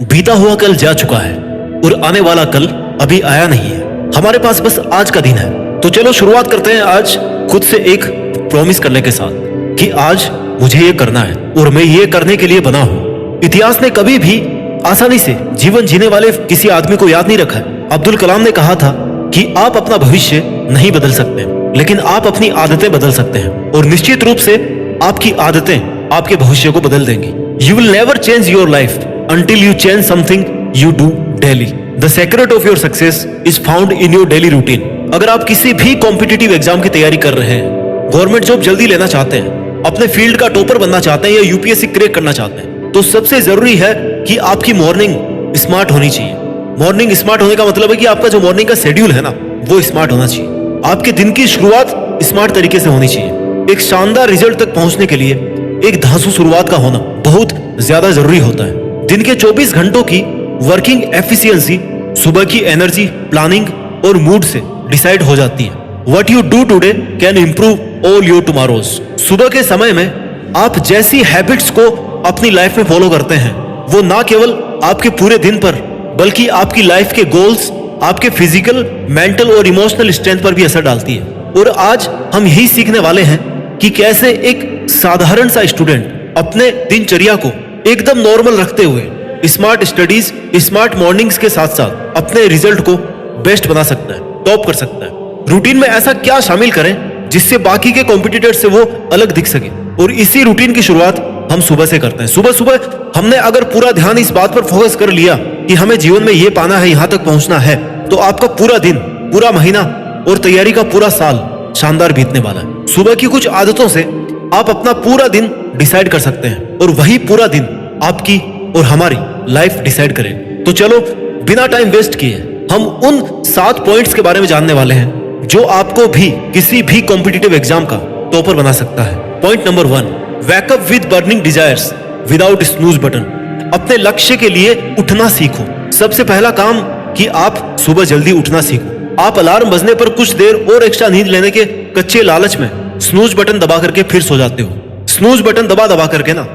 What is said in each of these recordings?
बीता हुआ कल जा चुका है और आने वाला कल अभी आया नहीं है। हमारे पास बस आज का दिन है। तो चलो शुरुआत करते हैं आज खुद से एक प्रॉमिस करने के साथ कि आज मुझे ये करना है और मैं ये करने के लिए बना हूं। इतिहास ने कभी भी आसानी से जीवन जीने वाले किसी आदमी को याद नहीं रखा है। अब्दुल कलाम ने कहा था कि आप अपना भविष्य नहीं बदल सकते, लेकिन आप अपनी आदतें बदल सकते हैं और निश्चित रूप से आपकी आदतें आपके भविष्य को बदल देंगी। You will never change your life until you change something you do daily. The secret of your success is found in your daily routine. अगर आप किसी भी कॉम्पिटिटिव एग्जाम की तैयारी कर रहे हैं, गवर्नमेंट जॉब जल्दी लेना चाहते हैं, अपने फील्ड का टॉपर बनना चाहते हैं या यूपीएससी क्रैक करना चाहते हैं, तो सबसे जरूरी है कि आपकी मॉर्निंग स्मार्ट होनी चाहिए। मॉर्निंग स्मार्ट होने का मतलब है कि आपका जो मॉर्निंग का शेड्यूल है ना, वो स्मार्ट होना चाहिए। आपके दिन की शुरुआत स्मार्ट तरीके से होनी चाहिए। एक शानदार रिजल्ट तक पहुंचने के लिए एक धांसू शुरुआत का होना बहुत ज्यादा जरूरी होता है। दिन के 24 घंटों की वर्किंग एफिशिएंसी सुबह की एनर्जी, प्लानिंग और मूड से डिसाइड हो जाती है। What you do today can improve all your tomorrow's. सुबह के समय में आप जैसी हैबिट्स को अपनी लाइफ में फॉलो करते हैं, वो ना केवल आपके पूरे दिन पर बल्कि आपकी लाइफ के गोल्स, आपके फिजिकल, मेंटल और इमोशनल स्ट्रेंथ पर भी असर डालती है। और आज हम यही सीखने वाले हैं कि कैसे एक साधारण सा स्टूडेंट अपने दिनचर्या को एकदम नॉर्मल रखते हुए स्मार्ट स्टडीज, स्मार्ट मॉर्निंग्स के साथ साथ अपने रिजल्ट को बेस्ट बना सकता है, टॉप कर सकता है। रूटीन में ऐसा क्या शामिल करें जिससे बाकी के कॉम्पिटिटर से वो अलग दिख सके, और इसी रूटीन की शुरुआत हम सुबह से करते हैं। सुबह सुबह हमने अगर पूरा ध्यान इस बात पर फोकस कर लिया कि हमें जीवन में ये पाना है, यहां तक पहुंचना है, तो आपका पूरा दिन, पूरा महीना और तैयारी का पूरा साल शानदार बीतने वाला है। सुबह की कुछ आदतों से आप अपना पूरा दिन डिसाइड कर सकते हैं और वही पूरा दिन आपकी और हमारी लाइफ डिसाइड करें। तो चलो बिना टाइम वेस्ट किए हम उन 7 पॉइंट्स के बारे में जानने वाले हैं जो आपको भी किसी भी कॉम्पिटिटिव एग्जाम का टॉपर बना सकता है। Point number 1, wake up with burning desires without snooze button. अपने लक्ष्य के लिए उठना सीखो। सबसे पहला काम कि आप सुबह जल्दी उठना सीखो। आप अलार्म बजने पर कुछ देर और एक्स्ट्रा नींद लेने के कच्चे लालच में स्नूज बटन दबा करके फिर सो जाते हो। स्नूज बटन दबा करके ना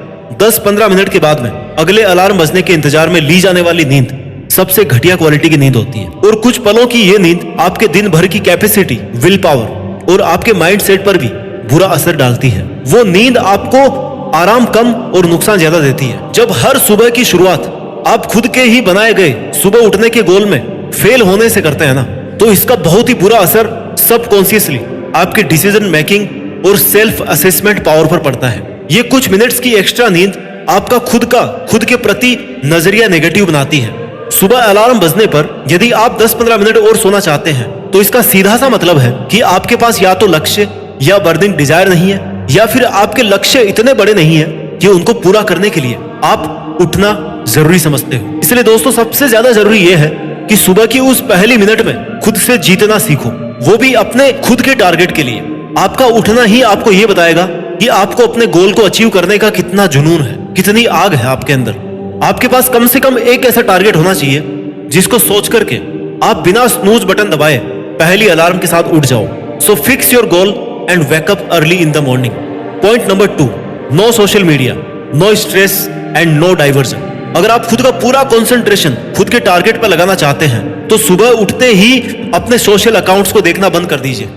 10-15 मिनट के बाद में अगले अलार्म बजने के इंतजार में ली जाने वाली नींद सबसे घटिया क्वालिटी की नींद होती है। और कुछ पलों की ये नींद आपके दिन भर की कैपेसिटी, विल पावर और आपके माइंड सेट पर भी बुरा असर डालती है। वो नींद आपको आराम कम और नुकसान ज्यादा देती है। जब हर सुबह की शुरुआत आप खुद के ही बनाए गए सुबह उठने के गोल में फेल होने से करते हैं ना, तो इसका बहुत ही बुरा असर सबकॉन्शियसली आपके डिसीजन मेकिंग और सेल्फ असेसमेंट पावर पर पड़ता है। ये कुछ मिनट्स की एक्स्ट्रा नींद आपका खुद के प्रति नजरिया नेगेटिव बनाती है। सुबह अलार्म बजने पर यदि आप 10-15 मिनट और सोना चाहते हैं, तो इसका सीधा सा मतलब है कि आपके पास या तो लक्ष्य या बर्निंग डिजायर नहीं है, या फिर आपके लक्ष्य इतने बड़े नहीं है कि उनको पूरा करने के लिए आप उठना जरूरी समझते हो। इसलिए दोस्तों, सबसे ज्यादा जरूरी यह है कि सुबह की उस पहली मिनट में खुद से जीतना सीखो, वो भी अपने खुद के टारगेट के लिए। आपका उठना ही आपको यह बताएगा कि आपको अपने गोल को अचीव करने का कितना जुनून है, कितनी आग है आपके अंदर। आपके पास कम से कम एक ऐसा टारगेट होना चाहिए जिसको सोच करके आप बिना स्नूज बटन दबाए पहली अलार्म के साथ उठ जाओ। So fix your goal and wake up early in the morning. Point number 2, no social media, no stress and no diversion. अगर आप खुद का पूरा कंसंट्रेशन खुद के टारगेट पर लगाना चाहते हैं, तो सुबह उठते ही अपने सोशल अकाउंट्स को देखना बंद कर दीजिए।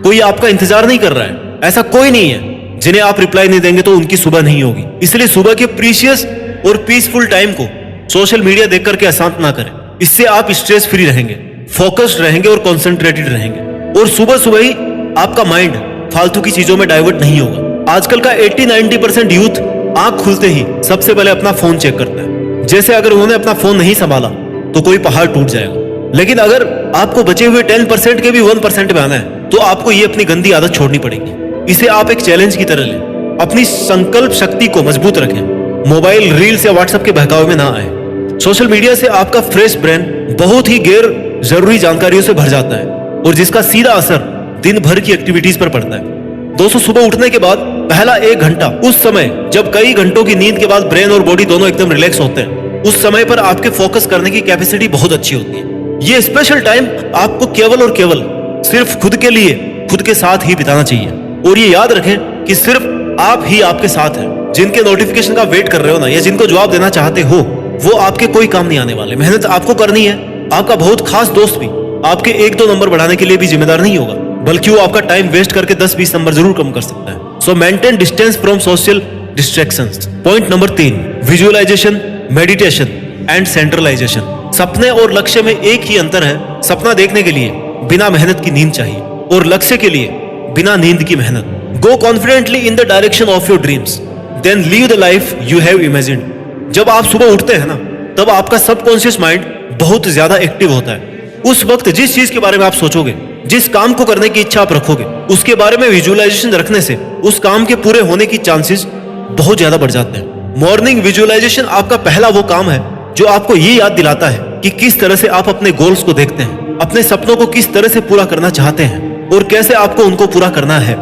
कोई आपका इंतजार नहीं कर रहा है, ऐसा कोई नहीं है। जिन्हें आप रिप्लाई नहीं देंगे तो उनकी सुबह नहीं होगी। इसलिए सुबह के प्रीशियस और पीसफुल टाइम को सोशल मीडिया देख करके अशांत ना करें। इससे आप स्ट्रेस फ्री रहेंगे, फोकस्ड रहेंगे और कॉन्सेंट्रेटेड रहेंगे। और सुबह सुबह ही आपका माइंड फालतू की चीजों में डाइवर्ट नहीं होगा। आजकल का 80-90% यूथ आंख खुलते ही सबसे पहले अपना फोन चेक करता है, जैसे अगर उन्होंने अपना फोन नहीं संभाला तो कोई पहाड़ टूट जाएगा। लेकिन अगर आपको बचे हुए 10% के भी 1% में आना है, तो आपको ये अपनी गंदी आदत छोड़नी पड़ेगी। इसे आप एक चैलेंज की तरह लें। अपनी संकल्प शक्ति को मजबूत रखें। मोबाइल, रील्स या व्हाट्सएप के बहकावे में ना आए। सोशल मीडिया से आपका फ्रेश ब्रेन बहुत ही गैर जरूरी जानकारियों से भर जाता है, और जिसका सीधा असर दिन भर की एक्टिविटीज पर पड़ता है। दोस्तों, सुबह उठने के बाद पहला 1 घंटा, उस समय जब कई घंटों की नींद के बाद ब्रेन और बॉडी दोनों एकदम रिलैक्स होते हैं, उस समय पर आपके फोकस करने की कैपेसिटी बहुत अच्छी होती है। ये स्पेशल टाइम आपको केवल और केवल सिर्फ खुद के लिए, खुद के साथ ही बिताना चाहिए। और ये याद रखें कि सिर्फ आप ही आपके साथ हैं। जिनके नोटिफिकेशन का वेट कर रहे हो ना, या जिनको जवाब देना चाहते हो, वो आपके कोई काम नहीं आने वाले। मेहनत आपको करनी है। आपका बहुत खास दोस्त भी आपके 1-2 नंबर बढ़ाने के लिए भी जिम्मेदार नहीं होगा, बल्कि वो आपका टाइम वेस्ट करके 10-20 नंबर जरूर कम कर सकता है। So maintain distance from social distractions. Point number 3, visualisation, meditation and centralisation. सपने और लक्ष्य में एक ही अंतर है। सपना देखने के लिए बिना मेहनत की नींद चाहिए और लक्ष्य के लिए बिना नींद की मेहनत। Go confidently in the direction of your dreams, then live the life you have imagined. जब आप सुबह उठते हैं ना, तब आपका सबकॉन्शियस माइंड बहुत ज्यादा एक्टिव होता है। उस वक्त जिस चीज के बारे में आप सोचोगे, जिस काम को करने की इच्छा आप रखोगे, उसके बारे में विजुअलाइजेशन रखने से उस काम के पूरे होने की चांसेस बहुत ज्यादा बढ़ जाते हैं। मॉर्निंग विजुअलाइजेशन आपका पहला वो काम है जो आपको ये याद दिलाता है कि किस तरह से आप अपने गोल्स को देखते हैं, अपने सपनों को किस तरह से पूरा करना चाहते हैं और कैसे आपको उनको पूरा करना है।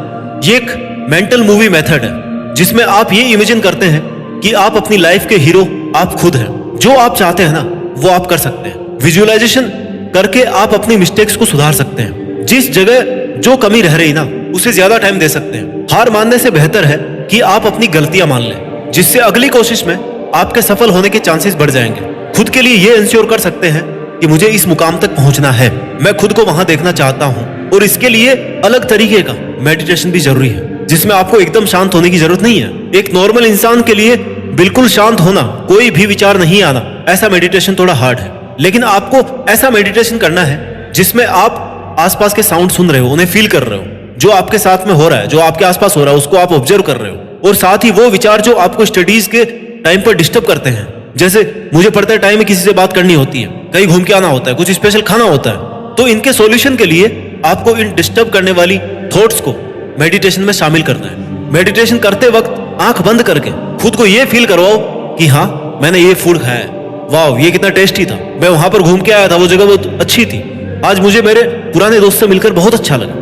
ये एक मेंटल मूवी मेथड है जिसमें आप ये इमेजिन करते हैं कि आप अपनी लाइफ के हीरो आप खुद हैं। जो आप चाहते हैं ना, वो आप कर सकते हैं। विजुअलाइजेशन करके आप अपनी मिस्टेक्स को सुधार सकते हैं। जिस जगह जो कमी रह रही ना, उसे ज्यादा टाइम दे सकते हैं। हार मानने से बेहतर है कि आप अपनी गलतियां मान लें, जिससे अगली कोशिश में आपके सफल होने के चांसेस बढ़ जाएंगे। खुद के लिए ये इंश्योर कर सकते हैं कि मुझे इस मुकाम तक पहुंचना है, मैं खुद को वहां देखना चाहता हूं, और इसके लिए अलग तरीके का मेडिटेशन भी जरूरी है, जिसमें आपको एकदम शांत होने की जरूरत नहीं है। एक नॉर्मल इंसान के लिए बिल्कुल शांत होना, कोई भी विचार नहीं आना, ऐसा मेडिटेशन थोड़ा हार्ड है। लेकिन आपको ऐसा मेडिटेशन करना है जिसमें आप आसपास के साउंड सुन रहे हो, उन्हें फील कर रहे हो, जो आपके साथ में हो रहा है, जो आपके आसपास हो रहा है उसको आप ऑब्जर्व कर रहे हो। और साथ ही वो विचार जो आपको स्टडीज के टाइम पर डिस्टर्ब करते हैं, जैसे मुझे पढ़ते टाइम में किसी से बात करनी होती है, कहीं घूम के आना होता है, कुछ स्पेशल खाना होता है, तो इनके सॉल्यूशन के लिए आपको इन डिस्टर्ब करने वाली थॉट्स को मेडिटेशन में शामिल करना है। मेडिटेशन करते वक्त आंख बंद करके खुद को ये फील करवाओ कि हाँ, मैंने ये फूड खाया है, वाह ये कितना टेस्टी था, मैं वहां पर घूम के आया था, वो जगह बहुत अच्छी थी, आज मुझे मेरे पुराने दोस्त से मिलकर बहुत अच्छा लगा।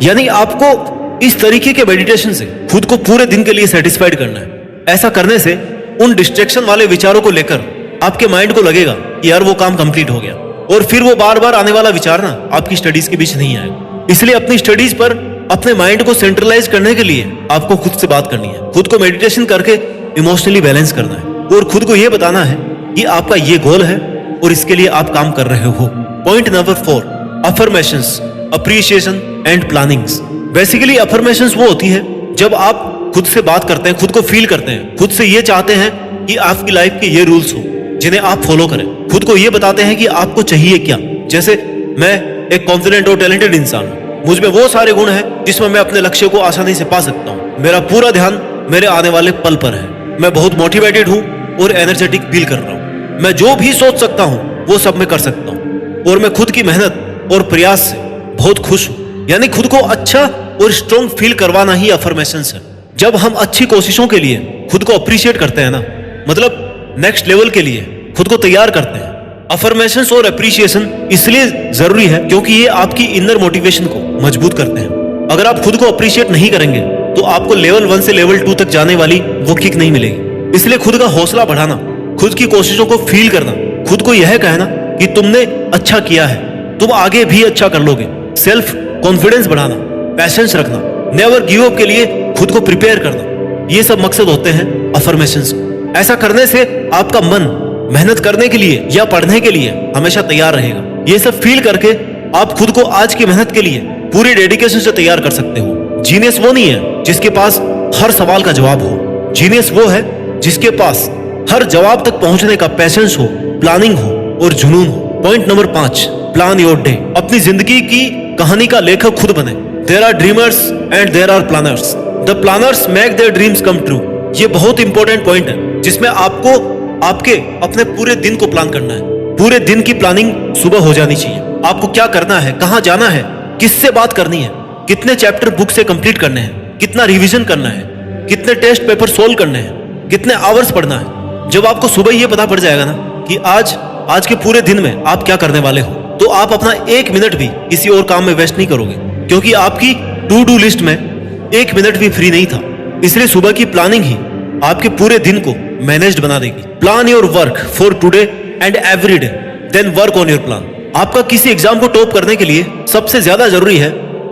यानी आपको इस तरीके के मेडिटेशन से खुद को पूरे दिन के लिए सेटिस्फाइड करना है। ऐसा करने से उन डिस्ट्रैक्शन वाले विचारों को लेकर आपके माइंड को लगेगा कि यार वो काम कंप्लीट हो गया, और फिर वो बार बार आने वाला विचार ना आपकी स्टडीज के बीच नहीं आएगा। इसलिए अपनी स्टडीज पर अपने माइंड को सेंट्रलाइज करने के लिए आपको खुद से बात करनी है, खुद को मेडिटेशन करके इमोशनली बैलेंस करना है, और खुद को यह बताना है कि आपका ये गोल है और इसके लिए आप काम कर रहे हो। Point number 4, affirmations, appreciation and plannings. Basically affirmations वो होती है जब आप खुद से बात करते हैं, खुद को फील करते हैं, खुद से ये चाहते हैं कि आपकी लाइफ के ये रूल्स हो जिन्हें आप फॉलो करें, खुद को ये बताते हैं कि आपको चाहिए क्या। जैसे मैं एक कॉन्फिडेंट और टैलेंटेड इंसान हूं, मुझ में वो सारे गुण हैं जिसमें मैं अपने लक्ष्य को आसानी से पा सकता हूं। मेरा पूरा ध्यान मेरे आने वाले पल पर है, मैं बहुत मोटिवेटेड हूं और एनर्जेटिक फील कर रहा हूं, मैं जो भी सोच सकता हूं वो सब मैं कर सकता हूं, और मैं खुद की मेहनत और प्रयास से बहुत खुश हूं। यानी खुद को अच्छा और स्ट्रॉन्ग फील करवाना ही अफर्मेशंस है। जब हम अच्छी कोशिशों के लिए खुद को अप्रिशिएट करते हैं ना, मतलब नेक्स्ट लेवल के लिए खुद को तैयार करते हैं। अफर्मेशंस और अप्रिशिएशन इसलिए जरूरी है क्योंकि ये आपकी इनर मोटिवेशन को मजबूत करते हैं। अगर आप खुद को अप्रिशिएट नहीं करेंगे तो आपको लेवल 1 से लेवल 2 तक जाने वाली वो किक नहीं मिलेगी। इसलिए खुद का हौसला बढ़ाना, खुद की कोशिशों को फील करना, खुद को यह कहना कि तुमने अच्छा किया है, तुम आगे भी अच्छा कर लोगे, सेल्फ कॉन्फिडेंस बढ़ाना, पैशंस रखना, नेवर गिव अप के लिए खुद को प्रिपेयर करना, ये सब मकसद होते हैं अफर्मेशंस। ऐसा करने से आपका मन मेहनत करने के लिए या पढ़ने के लिए हमेशा तैयार रहेगा। ये सब फील करके आप खुद को आज की मेहनत के लिए पूरी डेडिकेशन से तैयार कर सकते हो। जीनियस वो नहीं है जिसके पास हर सवाल का जवाब हो, जीनियस वो है जिसके पास हर जवाब तक पहुंचने का पैशंस हो, प्लानिंग हो और जुनून हो। Point number 5, plan your day. अपनी जिंदगी की कहानी का लेखक खुद बने। There are dreamers and there are planners, the planners make their dreams come true. ये बहुत इंपॉर्टेंट पॉइंट है जिसमें आपको आपके अपने पूरे दिन को प्लान करना है। पूरे दिन की प्लानिंग सुबह हो जानी चाहिए। आपको क्या करना है, कहाँ जाना है, किससे बात करनी है, कितने चैप्टर बुक से कंप्लीट करने हैं, कितना रिवीजन करना है, कितने टेस्ट पेपर सोल्व करने हैं, कितने आवर्स पढ़ना है। जब आपको सुबह ये पता पड़ जाएगा ना कि आज के पूरे दिन में आप क्या करने वाले हो, तो आप अपना 1 मिनट भी किसी और काम में वेस्ट नहीं करोगे, क्योंकि आपकी टू डू लिस्ट में 1 मिनट भी फ्री नहीं था। इसलिए सुबह की प्लानिंग ही आपके पूरे दिन को मैनेज्ड बना देगी। Plan your work for today and every day, then work on your plan. आपका किसी एग्जाम को टॉप करने के लिए सबसे ज्यादा जरूरी है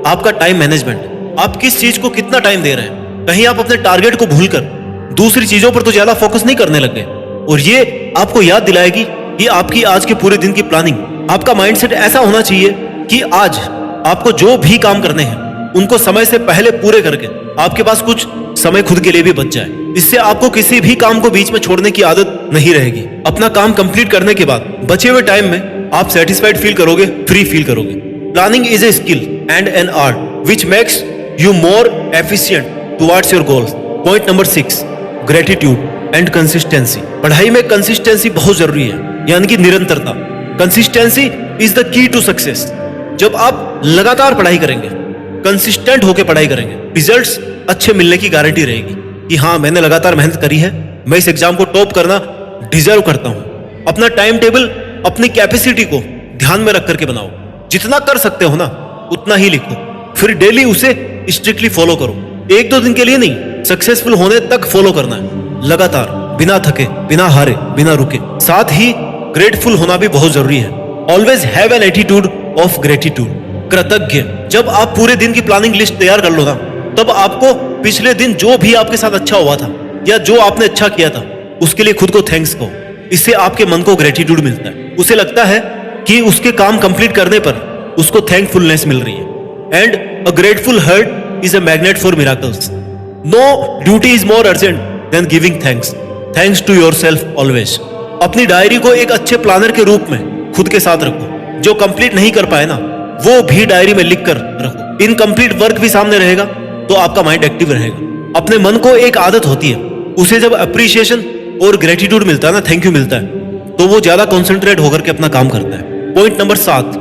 आपका टाइम मैनेजमेंट। आप किस चीज को कितना टाइम दे रहे हैं। कहीं आप अपने टारगेट को भूलकर दूसरी चीजों पर तो ज्यादा फोकस नहीं करने लग गए। और ये आपको याद दिलाएगी कि आपकी आज के पूरे दिन की प्लानिंग, आपका माइंडसेट ऐसा होना चाहिए कि आज आपको जो भी काम करने हैं उनको समय से पहले पूरे करके आपके पास कुछ समय खुद के लिए भी बच जाए। इससे आपको किसी भी काम को बीच में छोड़ने की आदत नहीं रहेगी। अपना काम कंप्लीट करने के बाद बचे हुए टाइम में आप सेटिस्फाइड फील करोगे, फ्री फील करोगे। Planning is a skill and an art which makes you more efficient towards your goals. Point number 6, gratitude and consistency. पढ़ाई में कंसिस्टेंसी बहुत जरूरी है, यानी कि निरंतरता। Consistency is the key to success. जब आप लगातार पढ़ाई करेंगे, कंसिस्टेंट होकर पढ़ाई करेंगे, रिजल्ट्स अच्छे मिलने की गारंटी रहेगी कि हाँ, मैंने लगातार मेहनत करी है, मैं इस एग्जाम को टॉप करना डिजर्व करता हूं। अपना टाइम टेबल अपनी कैपेसिटी को ध्यान में रख करके बनाओ। जितना कर सकते हो ना उतना ही लिखो, फिर डेली उसे स्ट्रिक्टली फॉलो करो। 1-2 दिन के लिए नहीं, सक्सेसफुल होने तक फॉलो करना है, लगातार, बिना थके, बिना हारे, बिना रुके। साथ ही ग्रेटफुल होना भी बहुत जरूरी है। Always have an attitude of gratitude. कृतज्ञ। जब आप पूरे दिन की प्लानिंग लिस्ट तैयार कर लो ना, तब आपको पिछले दिन जो भी आपके साथ अच्छा हुआ था या जो आपने अच्छा किया था उसके लिए खुद को थैंक्स कहो। इससे आपके मन को ग्रेटिट्यूड मिलता है। उसे लगता है कि उसके काम कंप्लीट करने पर उसको थैंकफुलनेस मिल रही है। And a grateful heart is a magnet for miracles. No duty is more urgent than giving thanks. Thanks to yourself always. अपनी डायरी को एक अच्छे प्लानर के रूप में खुद के साथ रखो। जो कंप्लीट नहीं कर पाए ना, वो भी डायरी में लिख कर रखो। इनकम्प्लीट वर्क भी सामने रहेगा तो आपका माइंड एक्टिव रहेगा। अपने मन को एक आदत होती है, उसे जब अप्रिशिएशन और ग्रेटिट्यूड मिलता है ना, थैंक यू मिलता है, तो वो ज्यादा कॉन्सेंट्रेट होकर के अपना काम करता है। Point number 7,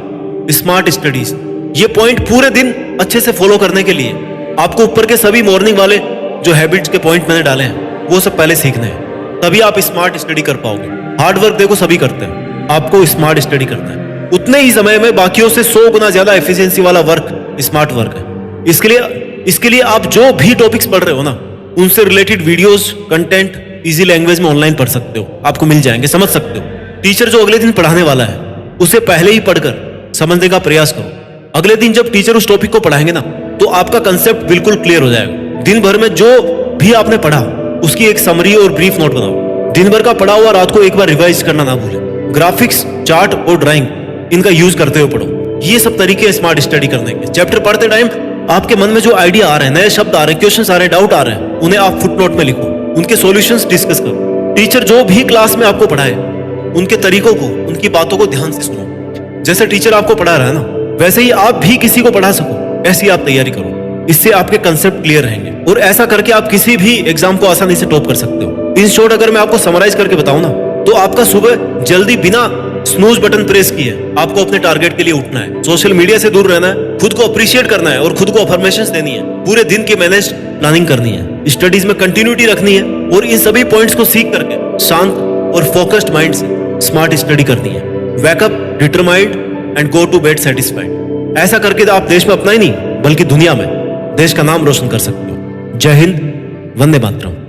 smart studies. ये पॉइंट पूरे दिन अच्छे से फॉलो करने के लिए आपको ऊपर के सभी मॉर्निंग वाले जो हैबिट्स के पॉइंट मैंने डाले हैं वो सब पहले सीखने हैं, तभी आप स्मार्ट स्टडी कर पाओगे। हार्ड वर्क देखो सभी करते हैं, आपको स्मार्ट स्टडी करना है। उतने ही समय में बाकियों से 100 गुना ज्यादा एफिशिएंसी वाला वर्क स्मार्ट वर्क है। इसके लिए आप जो भी टॉपिक्स पढ़ रहे हो ना, उनसे related videos, content easy language में ऑनलाइन पढ़ सकते हो, आपको मिल जाएंगे, समझ सकते हो। टीचर जो अगले दिन पढ़ाने वाला है उसे पहले ही पढ़कर समझने का प्रयास करो। अगले दिन जब टीचर उस टॉपिक को पढ़ाएंगे ना, तो आपका कंसेप्ट बिल्कुल क्लियर हो जाएगा। दिन भर में जो भी आपने पढ़ा उसकी एक समरी और ब्रीफ नोट बनाओ। दिन भर का पढ़ा हुआ रात को एक बार रिवाइज करना ना भूलें। ग्राफिक्स, चार्ट और ड्राइंग इनका यूज करते हुए पढ़ो। ये सब तरीके स्मार्ट स्टडी करने के। चैप्टर पढ़ते टाइम आपके मन में जो आइडिया आ रहे हैं, नए शब्द आ रहे हैं, क्वेश्चंस आ रहे हैं, डाउट आ रहे हैं, उन्हें आप फुटनोट में लिखो, उनके सॉल्यूशंस डिस्कस करो। टीचर जो भी क्लास में आपको पढ़ाए उनके तरीकों को, उनकी बातों को ध्यान से सुनो। जैसे टीचर आपको पढ़ा रहा है ना, वैसे ही आप भी किसी को पढ़ा सको, ऐसी आप तैयारी करो। इससे आपके कंसेप्ट क्लियर रहेंगे और ऐसा करके आप किसी भी एग्जाम को आसानी से टॉप कर सकते हो। इन शॉर्ट अगर मैं आपको समराइज करके बताऊं ना, तो आपका सुबह जल्दी बिना स्नूज बटन प्रेस किए आपको अपने टारगेट के लिए उठना है, सोशल मीडिया से दूर रहना है, खुद को अप्रिशिएट करना है और खुद को अफर्मेशंस देनी है, पूरे दिन की मैनेज प्लानिंग करनी है, स्टडीज में कंटिन्यूटी रखनी है और इन सभी पॉइंट्स को सीख करके शांत और फोकस्ड माइंड से स्मार्ट स्टडी करनी है। Wake up determined and go to bed satisfied. ऐसा करके आप देश में अपना ही नहीं बल्कि दुनिया में देश का नाम रोशन कर सकते हो। जय हिंद, वंदे मातरम।